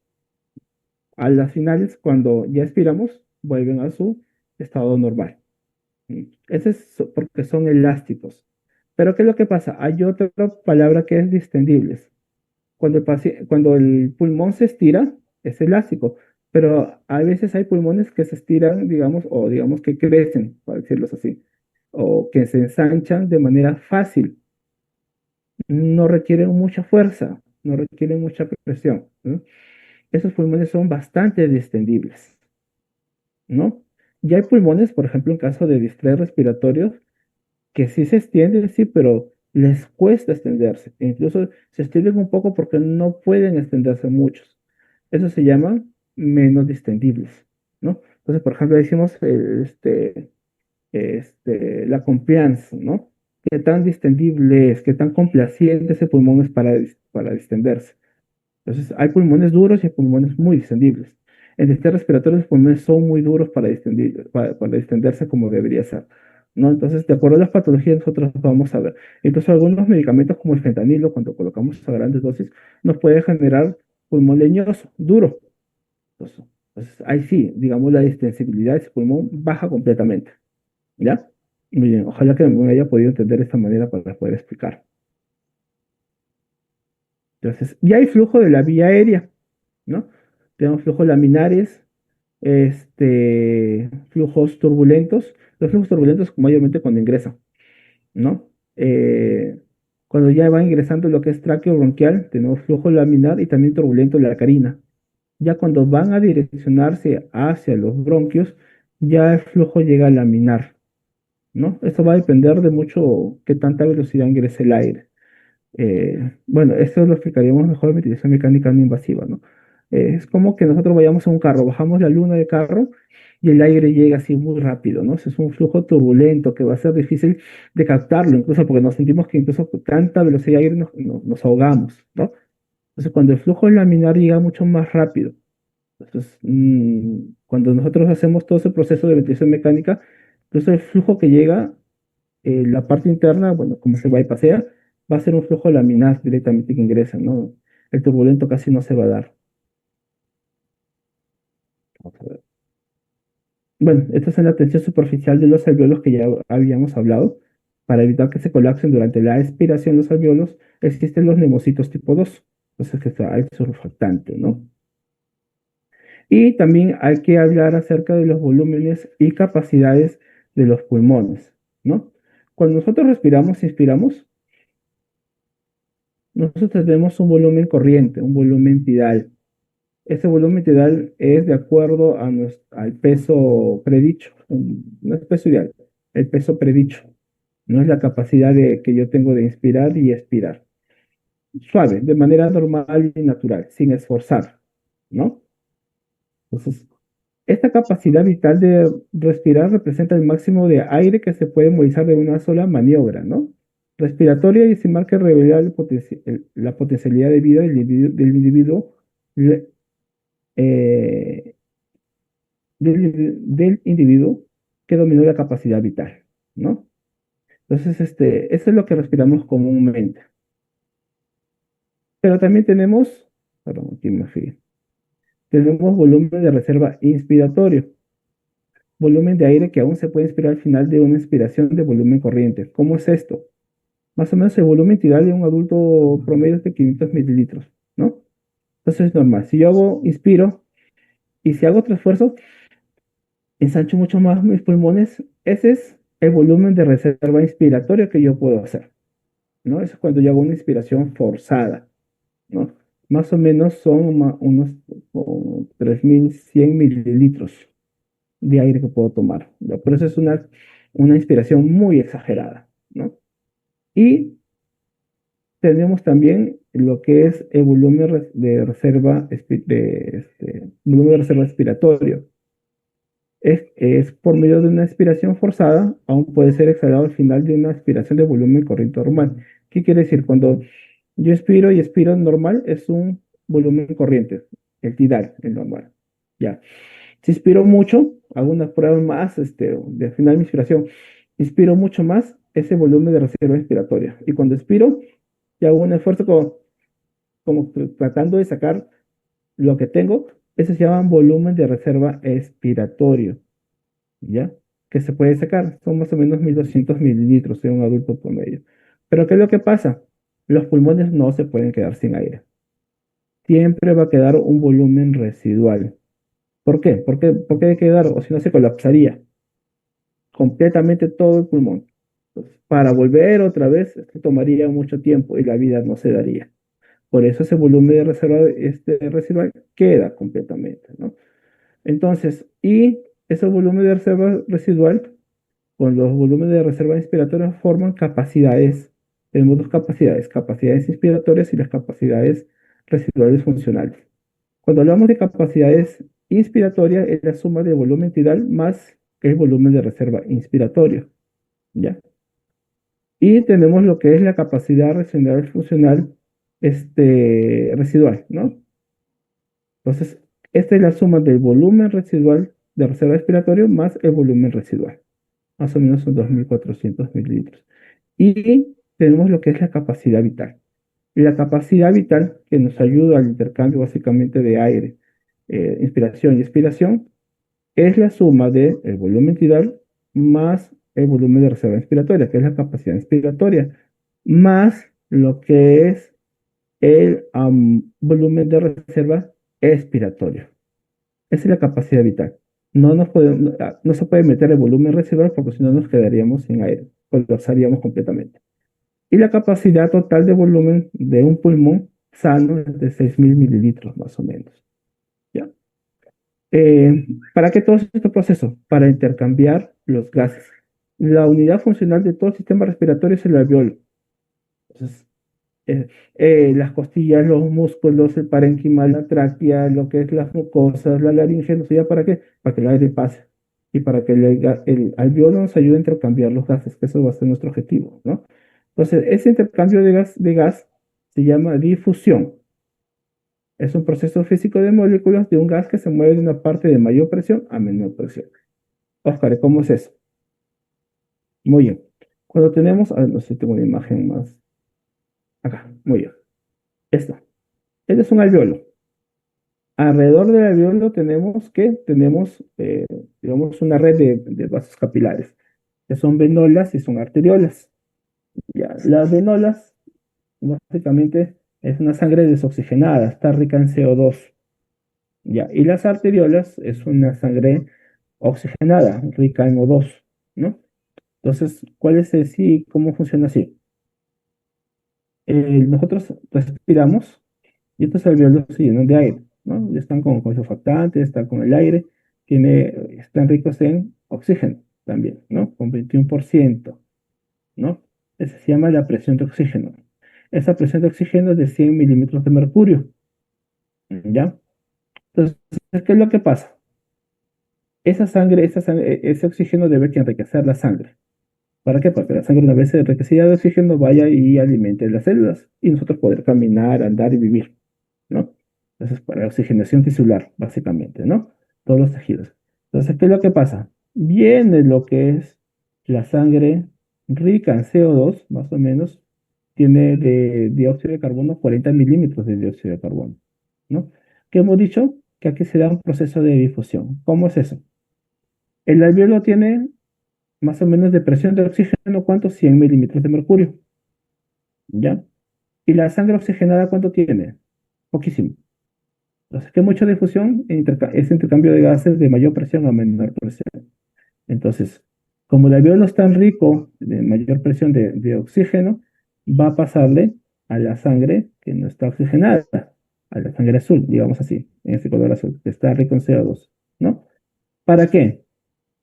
[SPEAKER 1] A las finales, cuando ya expiramos, vuelven a su estado normal. Ese es porque son elásticos. Pero ¿qué es lo que pasa? Hay otra palabra que es distendibles. Cuando el pulmón se estira, es elástico. Pero a veces hay pulmones que se estiran, digamos, o digamos que crecen, para decirlo así, o que se ensanchan de manera fácil. No requieren mucha fuerza, no requieren mucha presión, ¿no? Esos pulmones son bastante distendibles. ¿No? Y hay pulmones, por ejemplo, en caso de distrés respiratorios, que sí se extienden, sí, pero les cuesta extenderse. E incluso se extienden un poco porque no pueden extenderse muchos. Eso se llama menos distendibles, ¿no? Entonces, por ejemplo, decimos la confianza, ¿no? ¿Qué tan distendible es? ¿Qué tan complaciente ese pulmón es para distenderse? Entonces, hay pulmones duros y hay pulmones muy distendibles. En el sistema respiratorio, los pulmones son muy duros para distenderse como debería ser, ¿no? Entonces, de acuerdo a las patologías, nosotros vamos a ver. Incluso algunos medicamentos como el fentanilo, cuando colocamos a grandes dosis, nos puede generar pulmón leñoso, duro. Entonces, ahí sí, digamos, la distensibilidad de ese pulmón baja completamente, ¿ya? Muy bien, ojalá que me haya podido entender de esta manera para poder explicar. Entonces, ya hay flujo de la vía aérea, ¿no? Tenemos flujos laminares, flujos turbulentos. Los flujos turbulentos mayormente cuando ingresan, ¿no? Cuando ya va ingresando lo que es tráqueo bronquial, tenemos flujo laminar y también turbulento en la carina. Ya cuando van a direccionarse hacia los bronquios, ya el flujo llega a laminar, ¿no? Esto va a depender de mucho qué tanta velocidad ingrese el aire. Bueno, esto lo explicaríamos mejor en ventilación mecánica no invasiva, ¿no? Es como que nosotros vayamos en un carro, bajamos la luna del carro y el aire llega así muy rápido, ¿no? Ese es un flujo turbulento que va a ser difícil de captarlo, incluso porque nos sentimos que incluso con tanta velocidad de aire nos ahogamos, ¿no? Entonces, cuando el flujo laminar llega mucho más rápido, entonces, cuando nosotros hacemos todo ese proceso de ventilación mecánica, entonces el flujo que llega la parte interna, bueno, como se va y pasea, va a ser un flujo laminar directamente que ingresa, ¿no? El turbulento casi no se va a dar. Vamos a ver. Bueno, esta es la tensión superficial de los alvéolos que ya habíamos hablado. Para evitar que se colapsen durante la expiración de los alvéolos, existen los neumocitos tipo 2. Entonces, que está el surfactante, ¿no? Y también hay que hablar acerca de los volúmenes y capacidades de los pulmones, ¿no? Cuando nosotros respiramos, inspiramos, nosotros tenemos un volumen corriente, un volumen tidal. Ese volumen ideal es de acuerdo a al peso predicho. No es peso ideal, el peso predicho. No es la capacidad que yo tengo de inspirar y expirar. Suave, de manera normal y natural, sin esforzar, ¿no? Entonces, esta capacidad vital de respirar representa el máximo de aire que se puede movilizar de una sola maniobra, ¿no? Respiratoria y estimar que revela la potencialidad de vida del individuo, le- eh, del individuo que dominó la capacidad vital, ¿no? Entonces, eso es lo que respiramos comúnmente. Pero también tenemos, perdón, aquí me fui, tenemos volumen de reserva inspiratorio, volumen de aire que aún se puede inspirar al final de una inspiración de volumen corriente. ¿Cómo es esto? Más o menos el volumen tidal de un adulto promedio es de 500 mililitros, ¿no? Entonces es normal. Si yo inspiro y si hago otro esfuerzo, ensancho mucho más mis pulmones. Ese es el volumen de reserva inspiratoria que yo puedo hacer, ¿no? Eso es cuando yo hago una inspiración forzada, ¿no? Más o menos son unos 3100 mililitros de aire que puedo tomar, ¿no? Por eso es una inspiración muy exagerada, ¿no? Y tenemos también lo que es el volumen de reserva, volumen de reserva expiratorio. Es por medio de una expiración forzada, aún puede ser exhalado al final de una expiración de volumen corriente normal. ¿Qué quiere decir? Cuando yo expiro y expiro normal, es un volumen corriente, el tidal, el normal. Ya. Si inspiro mucho, hago una prueba más, de final de mi inspiración, inspiro mucho más ese volumen de reserva inspiratoria. Y cuando expiro, y hago un esfuerzo como tratando de sacar lo que tengo, eso se llama volumen de reserva expiratorio, ¿ya? Que se puede sacar, son más o menos 1200 mililitros de un adulto promedio. Pero ¿qué es lo que pasa? Los pulmones no se pueden quedar sin aire. Siempre va a quedar un volumen residual. ¿Por qué? ¿Por qué debe quedar? O si no se colapsaría completamente todo el pulmón. Entonces, para volver otra vez, esto tomaría mucho tiempo y la vida no se daría. Por eso ese volumen de reserva residual queda completamente, ¿no? Entonces, y ese volumen de reserva residual con los volúmenes de reserva inspiratoria forman capacidades. Tenemos dos capacidades, capacidades inspiratorias y las capacidades residuales funcionales. Cuando hablamos de capacidades inspiratorias, es la suma del volumen tidal más el volumen de reserva inspiratorio, ¿ya? Y tenemos lo que es la capacidad residual funcional, residual, ¿no? Entonces, esta es la suma del volumen residual de reserva respiratorio más el volumen residual. Más o menos son 2400 mililitros. Y tenemos lo que es la capacidad vital. Y la capacidad vital que nos ayuda al intercambio básicamente de aire, inspiración y expiración, es la suma del volumen tidal más el volumen de reserva inspiratoria, que es la capacidad inspiratoria, más lo que es el volumen de reserva expiratorio. Esa es la capacidad vital. No se puede meter el volumen residual porque si no nos quedaríamos sin aire, colapsaríamos completamente. Y la capacidad total de volumen de un pulmón sano es de 6000 mililitros más o menos. ¿Ya? ¿Para qué todo este proceso? Para intercambiar los gases. La unidad funcional de todo el sistema respiratorio es el alveolo. Entonces, las costillas, los músculos, el parénquima, la tráquea, lo que es las mucosas, la laringe, ¿no sé para qué? Para que el aire pase y para que el alveolo nos ayude a intercambiar los gases, que eso va a ser nuestro objetivo, ¿no? Entonces, ese intercambio de gas se llama difusión. Es un proceso físico de moléculas de un gas que se mueve de una parte de mayor presión a menor presión. Oscar, ¿cómo es eso? Muy bien. Cuando tenemos, a ver, no sé si tengo una imagen más acá, muy bien. Esta. Este es un alveolo. Alrededor del alveolo tenemos, digamos, una red de vasos capilares, que son venolas y son arteriolas. Ya, las venolas, básicamente, es una sangre desoxigenada, está rica en CO2. Ya, y las arteriolas es una sangre oxigenada, rica en O2, ¿no? Entonces, ¿cuál es el sí? ¿Cómo funciona así? Nosotros respiramos y estos alveolos se llenan de aire. ¿no? Están con surfactantes, están con el aire, están ricos en oxígeno también, ¿no? Con 21%, ¿no? Esa se llama la presión de oxígeno. Esa presión de oxígeno es de 100 milímetros de mercurio, ¿ya? Entonces, ¿qué es lo que pasa? Ese oxígeno debe que enriquecer la sangre. ¿Para qué? Para que la sangre, una vez enriquecida de oxígeno, vaya y alimente las células y nosotros poder caminar, andar y vivir, ¿no? Entonces, para la oxigenación tisular, básicamente, ¿no? Todos los tejidos. Entonces, ¿qué es lo que pasa? Viene lo que es la sangre rica en CO2, más o menos, tiene de dióxido de carbono 40 milímetros de dióxido de carbono, ¿no? Que hemos dicho que aquí se da un proceso de difusión. ¿Cómo es eso? El alveolo tiene más o menos de presión de oxígeno, ¿cuánto? 100 milímetros de mercurio, ¿ya? ¿Y la sangre oxigenada cuánto tiene? Poquísimo. Entonces, ¿qué mucha difusión? Es intercambio de gases de mayor presión a menor presión. Entonces, como el alveolo es tan rico de mayor presión de oxígeno, va a pasarle a la sangre que no está oxigenada, a la sangre azul, digamos así, en este color azul, que está rico en CO2, ¿no? ¿Para qué?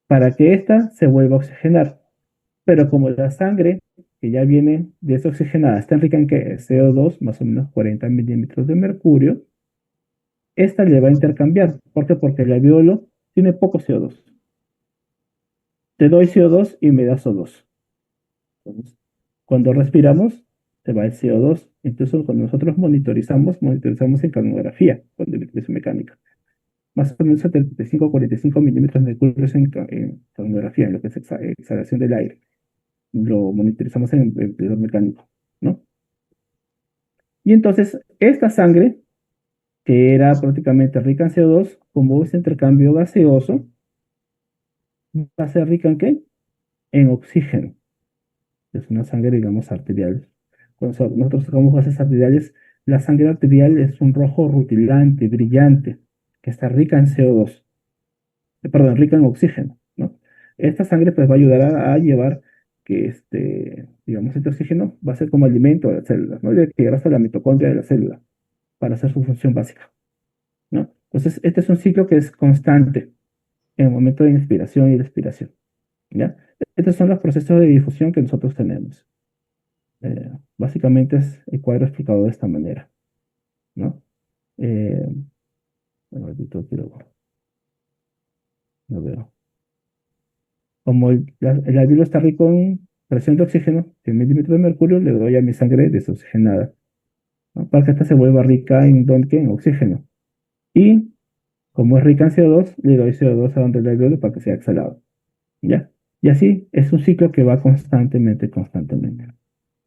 [SPEAKER 1] Para que ésta se vuelva a oxigenar. Pero como la sangre que ya viene desoxigenada está rica en que CO2, más o menos 40 milímetros de mercurio, esta le va a intercambiar. ¿Por qué? Porque el alveolo tiene poco CO2. Te doy CO2 y me das O2. Entonces, cuando respiramos, se va el CO2. Entonces, cuando nosotros monitorizamos en calmografía, con electricidad mecánica. Más o menos 75 a 45 milímetros de mercurio en calmografía, en lo que es exhalación del aire. Lo monitorizamos en el ventilador mecánico, ¿no? Y entonces, esta sangre, que era prácticamente rica en CO2, como ese intercambio gaseoso, va a ser rica en ¿qué? En oxígeno. Es una sangre, digamos, arterial. Cuando nosotros sacamos gases arteriales, la sangre arterial es un rojo rutilante, brillante, que está rica en CO2, perdón, rica en oxígeno, ¿no? Esta sangre pues va a ayudar a llevar que digamos, este oxígeno va a ser como alimento a las células, ¿no? Y que llegar hasta la mitocondria de la célula para hacer su función básica, ¿no? Entonces, este es un ciclo que es constante en el momento de inspiración y de expiración, ¿ya? Estos son los procesos de difusión que nosotros tenemos. Básicamente es el cuadro explicado de esta manera, ¿no? Eh, un ratito, lo veo. Como el alveolo está rico en presión de oxígeno, 100 milímetros de mercurio, le doy a mi sangre desoxigenada, ¿no? Para que esta se vuelva rica en, ¿qué? En oxígeno. Y como es rica en CO2, le doy CO2 a donde el alveolo para que sea exhalado, ¿ya? Y así es un ciclo que va constantemente, constantemente,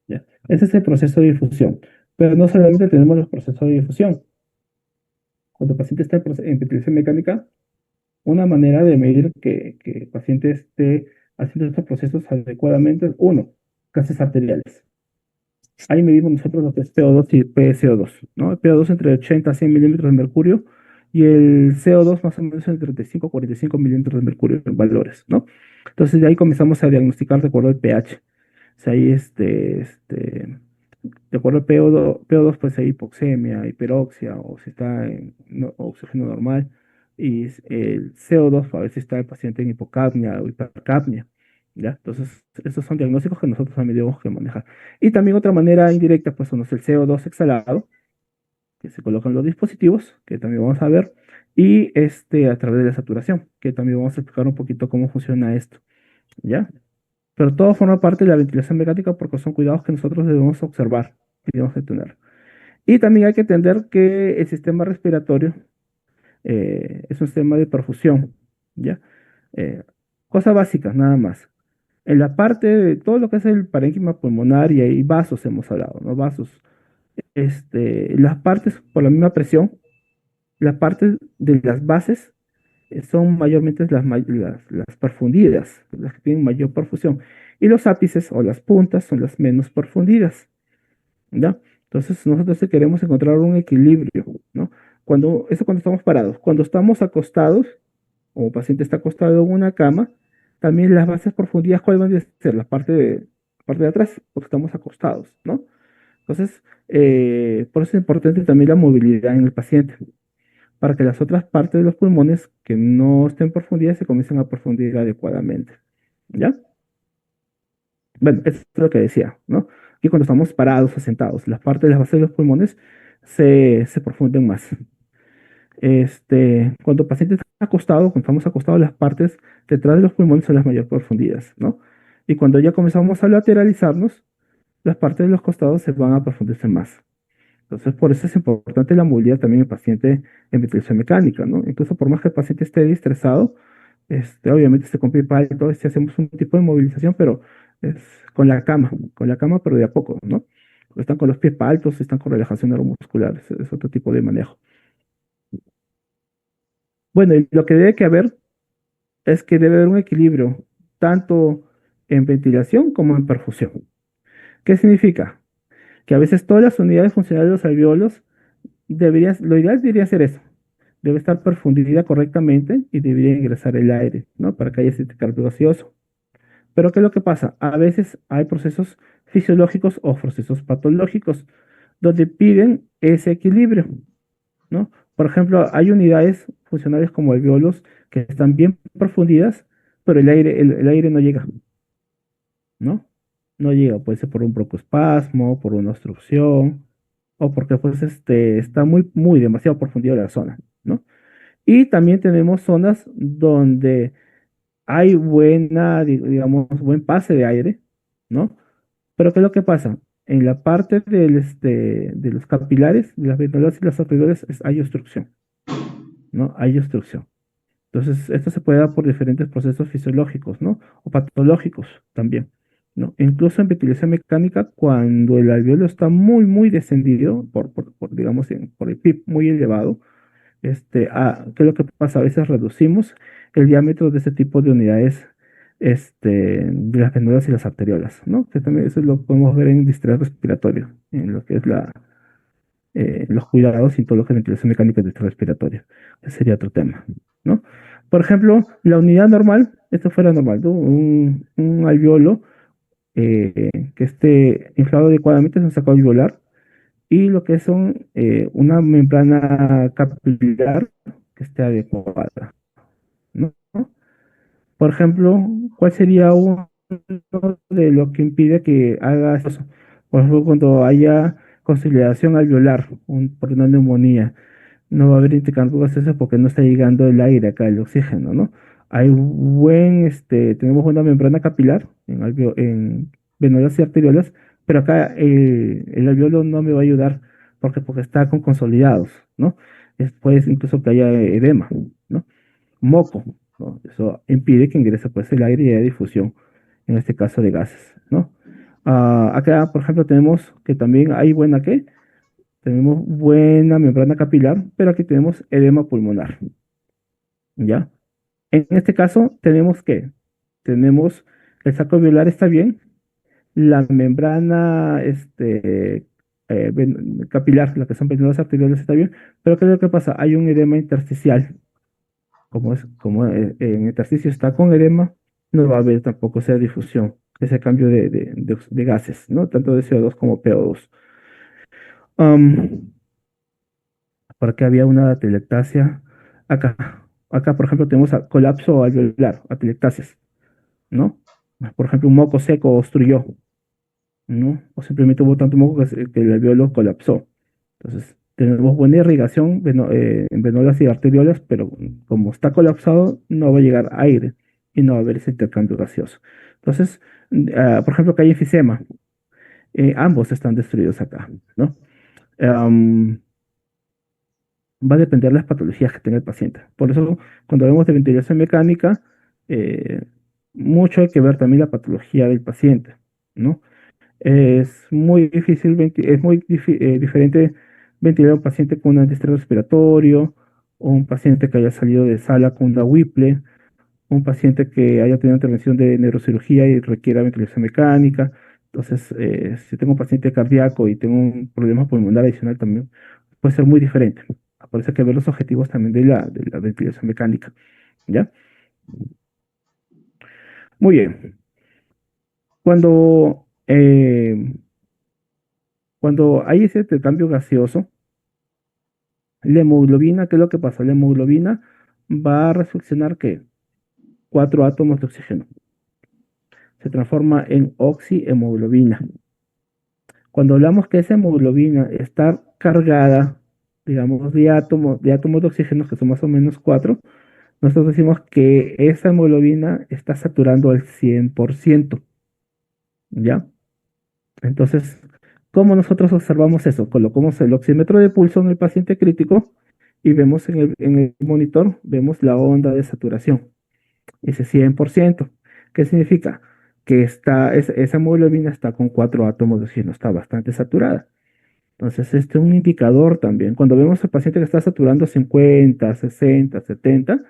[SPEAKER 1] ¿ya? Ese es el proceso de difusión. Pero no solamente tenemos los procesos de difusión. Cuando el paciente está en ventilación mecánica, una manera de medir que el paciente esté haciendo estos procesos adecuadamente es, uno, gases arteriales. Ahí medimos nosotros lo que es PO2 y PCO2, ¿no? El PO2 entre 80 a 100 milímetros de mercurio y el CO2 más o menos entre 35 a 45 milímetros de mercurio en valores, ¿no? Entonces de ahí comenzamos a diagnosticar de acuerdo al pH. O sea, ahí de acuerdo al PO2, pues hay hipoxemia, hiperoxia, o si está en oxígeno normal, y el CO2, a veces está el paciente en hipocapnia o hipercapnia, ¿ya? Entonces, estos son diagnósticos que nosotros también tenemos que manejar. Y también otra manera indirecta, pues, son el CO2 exhalado, que se colocan los dispositivos, que también vamos a ver, y a través de la saturación, que también vamos a explicar un poquito cómo funciona esto, ¿ya? Pero todo forma parte de la ventilación mecánica porque son cuidados que nosotros debemos observar y debemos de tener. Y también hay que entender que el sistema respiratorio es un sistema de perfusión, ¿ya? Eh, Cosa básica, nada más. En la parte de todo lo que es el parénquima pulmonar y hay vasos, hemos hablado, ¿no? Vasos. Las partes por la misma presión, las partes de las bases son mayormente las perfundidas, las que tienen mayor perfusión. Y los ápices o las puntas son las menos perfundidas, ¿ya? Entonces nosotros sí queremos encontrar un equilibrio, ¿no? Cuando estamos parados. Cuando estamos acostados, o el paciente está acostado en una cama, también las bases perfundidas, ¿cuáles van a ser? La parte de atrás, porque estamos acostados, ¿no? Entonces, por eso es importante también la movilidad en el paciente. para que las otras partes de los pulmones que no estén profundidas se comiencen a profundir adecuadamente. ¿Ya? Bueno, eso es lo que decía, ¿no? Y cuando estamos parados o sentados, las partes de las bases de los pulmones se profunden más. Cuando el paciente está acostado, cuando estamos acostados, las partes detrás de los pulmones son las mayor profundidades, ¿no? Y cuando ya comenzamos a lateralizarnos, las partes de los costados se van a profundizar más. Entonces, por eso es importante la movilidad también en el paciente en ventilación mecánica, ¿no? Incluso por más que el paciente esté estresado, obviamente con pie palito, hacemos un tipo de movilización, pero es con la cama, pero de a poco, ¿no? Están con los pies paltos, están con relajación neuromuscular, es otro tipo de manejo. Bueno, y lo que debe que haber es que debe haber un equilibrio, tanto en ventilación como en perfusión. ¿Qué significa? Que a veces todas las unidades funcionales de los alvéolos lo ideal debería ser eso. Debe estar perfundida correctamente y debería ingresar el aire, ¿no? Para que haya ese cardio gaseoso. Pero ¿qué es lo que pasa? A veces hay procesos fisiológicos o procesos patológicos donde piden ese equilibrio, ¿no? Por ejemplo, hay unidades funcionales como alvéolos que están bien profundidas, pero el aire no llega, ¿no? No llega, puede ser por un broncoespasmo, por una obstrucción, o porque pues está muy demasiado profundida la zona, ¿no? Y también tenemos zonas donde hay digamos, buen pase de aire, ¿no? Pero ¿qué es lo que pasa? En la parte de los capilares, de las venolas y las arteriolas, hay obstrucción, ¿no? Hay obstrucción. Entonces, esto se puede dar por diferentes procesos fisiológicos, ¿no? O patológicos también, ¿no? Incluso en ventilación mecánica, cuando el alveolo está muy descendido, digamos, por el PIB muy elevado, ¿qué es lo que pasa? A veces reducimos el diámetro de este tipo de unidades, de las venolas y las arteriolas, ¿no? Que también eso lo podemos ver en distrés respiratorio, en lo que es los cuidados y todo lo que es ventilación mecánica de distrés respiratorio. Ese sería otro tema, ¿no? Por ejemplo, la unidad normal, esto fuera normal, ¿no? Un alveolo que esté inflado adecuadamente es un saco alveolar y lo que son una membrana capilar que esté adecuada, ¿no? Por ejemplo, ¿cuál sería uno de lo que impide que haga eso? Por ejemplo, cuando haya consolidación alveolar por una neumonía, no va a haber intercambio gaseoso porque no está llegando el aire acá, el oxígeno, ¿no? Tenemos una membrana capilar en venolas y arteriolas, pero acá el alveolo no me va a ayudar porque está con consolidados, ¿no? Puede incluso que haya edema, ¿no? Moco, ¿no? Eso impide que ingrese pues el aire y haya difusión, en este caso de gases, ¿no? Acá, por ejemplo, tenemos que también hay tenemos buena membrana capilar, pero aquí tenemos edema pulmonar, ¿ya? En este caso, tenemos el saco alveolar está bien, la membrana capilar, la que son venulas arteriales está bien, pero ¿qué es lo que pasa? Hay un edema intersticial. Como en intersticio está con edema, no va a haber tampoco esa difusión, ese cambio de gases, ¿no? Tanto de CO2 como PO2. Porque había una atelectasia. Acá, por ejemplo, tenemos colapso alveolar, atelectasias, ¿no? Por ejemplo, un moco seco obstruyó, ¿no? O simplemente hubo tanto moco que el alveolo colapsó. Entonces, tenemos buena irrigación en venolas y arteriolas, pero como está colapsado, no va a llegar aire y no va a haber ese intercambio gaseoso. Entonces, por ejemplo, que hay enfisema, ambos están destruidos acá, ¿no? Am, Va a depender de las patologías que tenga el paciente. Por eso, cuando hablamos de ventilación mecánica, eh, mucho hay que ver también la patología del paciente, ¿no? Es muy diferente ventilar a un paciente con un distrés respiratorio, o un paciente que haya salido de sala con una Whipple, un paciente que haya tenido intervención de neurocirugía y requiera ventilación mecánica. Entonces, si tengo un paciente cardíaco y tengo un problema pulmonar adicional también, puede ser muy diferente. Por eso hay que ver los objetivos también de la ventilación mecánica, ¿ya? Muy bien. Cuando, cuando hay ese intercambio gaseoso, La hemoglobina, ¿qué es lo que pasa? La hemoglobina va a reflexionar que cuatro átomos de oxígeno. Se transforma en oxihemoglobina. Cuando hablamos que esa hemoglobina está cargada, digamos, de átomos de oxígeno, que son más o menos cuatro, nosotros decimos que esa hemoglobina está saturando al 100%, ¿ya? Entonces, ¿cómo nosotros observamos eso? Colocamos el oxímetro de pulso en el paciente crítico y vemos en el monitor, vemos la onda de saturación, ese 100%. ¿Qué significa? Que esa hemoglobina está con cuatro átomos de oxígeno, está bastante saturada. Entonces, este es un indicador también. Cuando vemos al paciente que está saturando 50, 60, 70,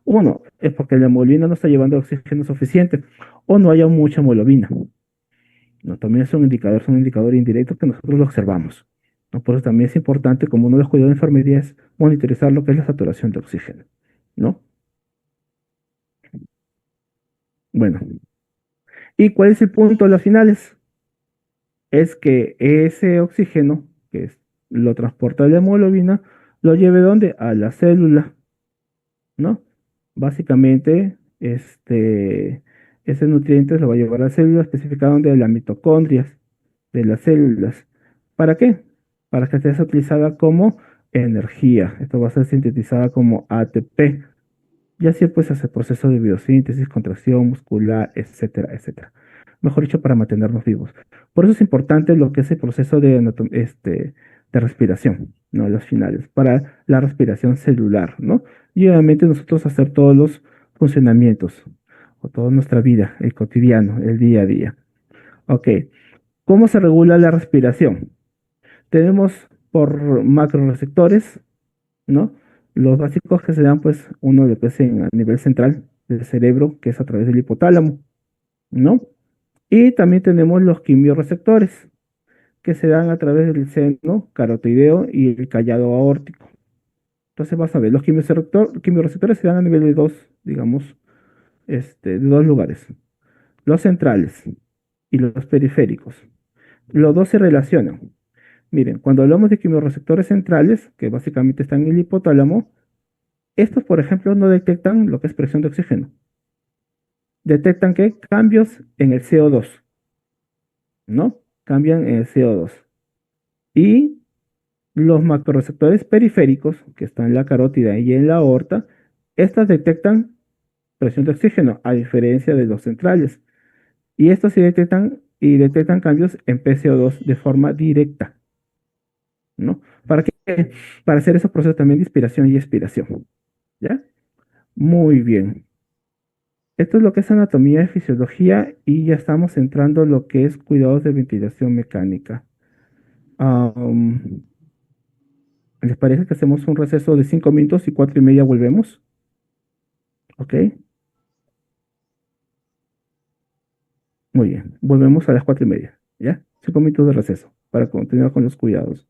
[SPEAKER 1] uno, es porque la hemoglobina no está llevando oxígeno suficiente o no haya mucha hemoglobina. ¿No? También es un indicador indirecto que nosotros lo observamos. ¿No? Por eso también es importante, como uno de los cuidados de enfermería, es monitorizar lo que es la saturación de oxígeno. ¿No? Bueno, ¿y cuál es el punto de las finales? Es que ese oxígeno, lo transporta la hemoglobina, lo lleve ¿dónde? A la célula. ¿No? Básicamente, ese nutriente lo va a llevar a la célula específica donde las mitocondrias de las células. ¿Para qué? Para que sea utilizada como energía. Esto va a ser sintetizada como ATP. Y así pues hace proceso de biosíntesis, contracción muscular, etcétera, etcétera. Mejor dicho, para mantenernos vivos. Por eso es importante lo que es el proceso de respiración, ¿no? Los finales, para la respiración celular, ¿no? Y obviamente nosotros hacer todos los funcionamientos, o toda nuestra vida, el cotidiano, el día a día. Ok, ¿cómo se regula la respiración? Tenemos por macroreceptores, ¿no? Los básicos que se dan, pues, uno lo que es a nivel central del cerebro, que es a través del hipotálamo, ¿no? Y también tenemos los quimiorreceptores, que se dan a través del seno carotideo y el callado aórtico. Entonces vas a ver, los quimiorreceptores se dan a nivel de dos, digamos, de dos lugares, los centrales y los periféricos. Los dos se relacionan. Miren, cuando hablamos de quimiorreceptores centrales, que básicamente están en el hipotálamo, estos, por ejemplo, no detectan lo que es presión de oxígeno. Detectan que cambios en el CO2, ¿no? Cambian en el CO2. Y los macroreceptores periféricos, que están en la carótida y en la aorta, estas detectan presión de oxígeno, a diferencia de los centrales. Y estos sí detectan cambios en PCO2 de forma directa, ¿no? ¿Para qué? Para hacer esos procesos también de inspiración y expiración, ¿ya? Muy bien. Esto es lo que es anatomía y fisiología y ya estamos entrando en lo que es cuidados de ventilación mecánica. Am, ¿Les parece que hacemos un receso de 5 minutos y 4:30 volvemos? ¿Ok? Muy bien. Volvemos a las 4:30. ¿Ya? 5 minutos de receso para continuar con los cuidados.